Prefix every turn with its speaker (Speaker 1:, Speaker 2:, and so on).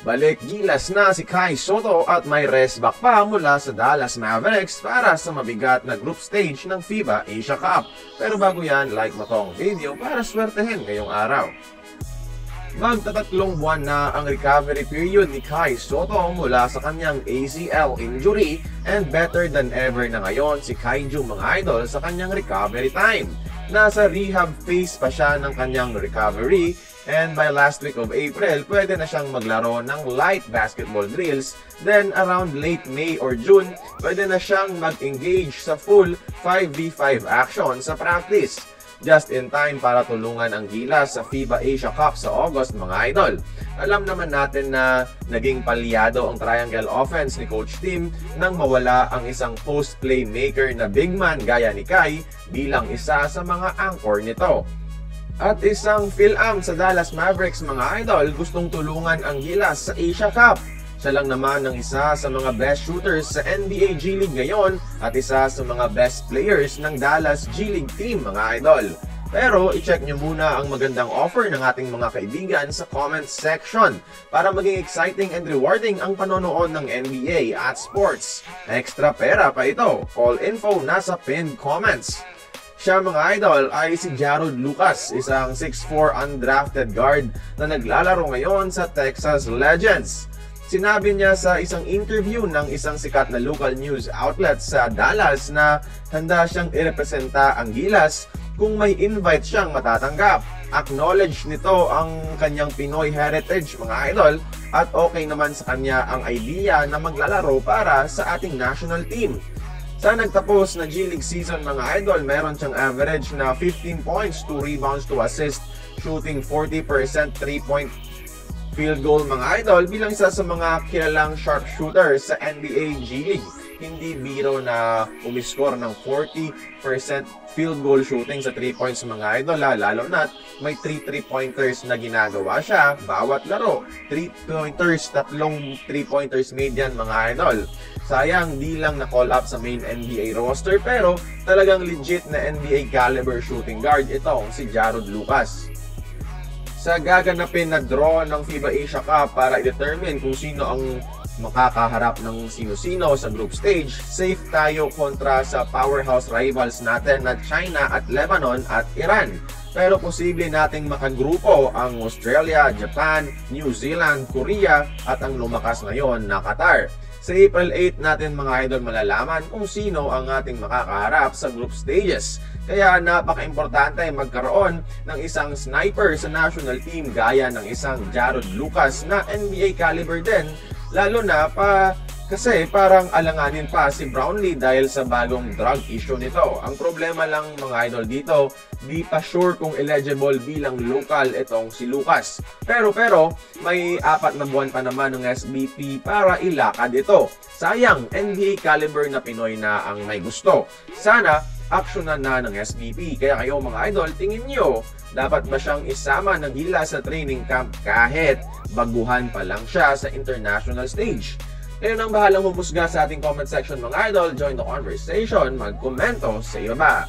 Speaker 1: Balik gilas na si Kai Sotto at may rest back pa mula sa Dallas Mavericks para sa mabigat na group stage ng FIBA Asia Cup. Pero bago yan, like mo tong video para swertehin ngayong araw. Magtatatlong buwan na ang recovery period ni Kai Sotto mula sa kanyang ACL injury and better than ever na ngayon si Kaiju mga idol sa kanyang recovery time. Nasa rehab phase pa siya ng kanyang recovery and by last week of April, pwede na siyang maglaro ng light basketball drills. Then around late May or June, pwede na siyang mag-engage sa full 5v5 action sa practice. Just in time para tulungan ang Gilas sa FIBA Asia Cup sa August mga idol. Alam naman natin na naging palyado ang triangle offense ni Coach Tim nang mawala ang isang post playmaker na big man gaya ni Kai bilang isa sa mga anchor nito. At isang Phil-Am sa Dallas Mavericks mga idol gustong tulungan ang Gilas sa Asia Cup. Siya lang naman ang isa sa mga best shooters sa NBA G League ngayon at isa sa mga best players ng Dallas G League team mga idol. Pero i-check nyo muna ang magandang offer ng ating mga kaibigan sa comments section para maging exciting and rewarding ang panonood ng NBA at sports. Extra pera pa ito. All info nasa pinned comments. Siya mga idol ay si Jarod Lucas, isang 6'4 undrafted guard na naglalaro ngayon sa Texas Legends. Sinabi niya sa isang interview ng isang sikat na local news outlet sa Dallas na handa siyang irepresenta ang Gilas kung may invite siyang matatanggap. Acknowledge nito ang kanyang Pinoy heritage mga idol at okay naman sa kanya ang idea na maglalaro para sa ating national team. Sa nagtapos na G League season mga idol, meron siyang average na 15 points, 2 rebounds, 2 assists, shooting 40% 3-point field goal mga idol bilang isa sa mga kilalang sharpshooter sa NBA G League. Hindi biro na umiscore ng 40% field goal shooting sa 3 points mga idol lalo na't may 3 3-pointers na ginagawa siya bawat laro. 3-pointers, 3 3-pointers made yan mga idol. Sayang di lang na-call up sa main NBA roster pero talagang legit na NBA caliber shooting guard itong si Jarod Lucas. Sa gaganapin na draw ng FIBA Asia Cup para i-determine kung sino ang makakaharap ng sino-sino sa group stage, safe tayo kontra sa powerhouse rivals natin na China at Lebanon at Iran. Pero posible nating makagrupo ang Australia, Japan, New Zealand, Korea at ang lumakas ngayon na Qatar. Sa April 8 natin mga idol malalaman kung sino ang ating makakaharap sa group stages. Kaya napaka-importante magkaroon ng isang sniper sa national team gaya ng isang Jarod Lucas na NBA caliber din. Lalo na kasi parang alanganin pa si Brownlee dahil sa bagong drug issue nito. Ang problema lang mga idol dito, di pa sure kung eligible bilang local itong si Lucas. Pero may 4 na buwan pa naman ng SBP para ilakad ito. Sayang, NBA caliber na Pinoy na ang may gusto. Sana aksyonan na ng SBP. Kaya kayo mga idol, tingin nyo, dapat ba siyang isama ng Gilas sa training camp kahit baguhan pa lang siya sa international stage? Kayo nang bahalang humusga sa ating comment section mga idol. Join the conversation, magkomento sa ibaba.